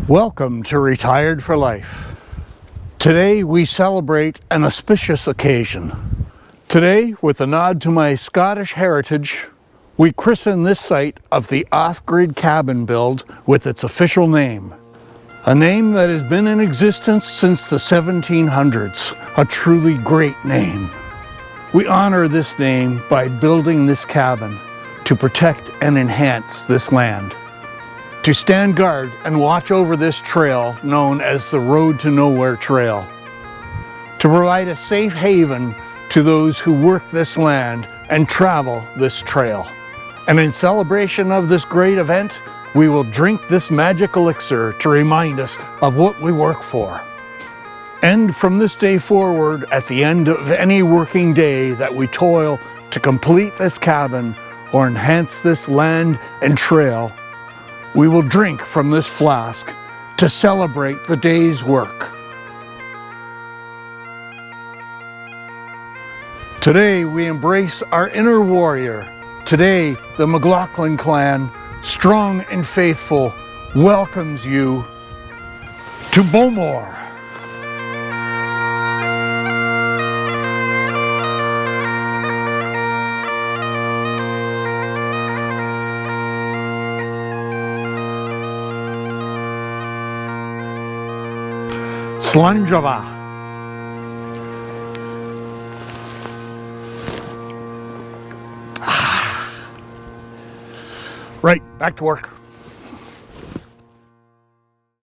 Welcome to Retired for Life. Today we celebrate an auspicious occasion. Today, with a nod to my Scottish heritage, we christen this site of the off-grid cabin build with its official name. A name that has been in existence since the 1700s, a truly great name. We honor this name by building this cabin to protect and enhance this land. To stand guard and watch over this trail known as the Road to Nowhere Trail. To provide a safe haven to those who work this land and travel this trail. And in celebration of this great event, we will drink this magic elixir to remind us of what we work for. And from this day forward, at the end of any working day that we toil to complete this cabin or enhance this land and trail, we will drink from this flask to celebrate the day's work. Today we embrace our inner warrior. Today the McLaughlin clan, strong and faithful, welcomes you to Bowmore. Slanjava. Right, back to work.